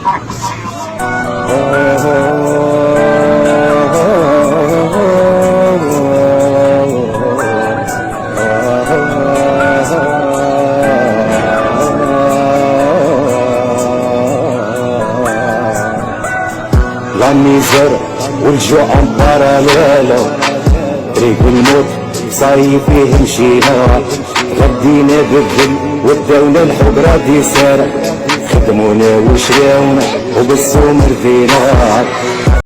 لا ميزر والجوع باراليلو، طريق الموت صايب فيه مشينا، غدينا بالذل والدولة الحب رادي سارة، خدمونا وشراونا وبالسوم رضينا.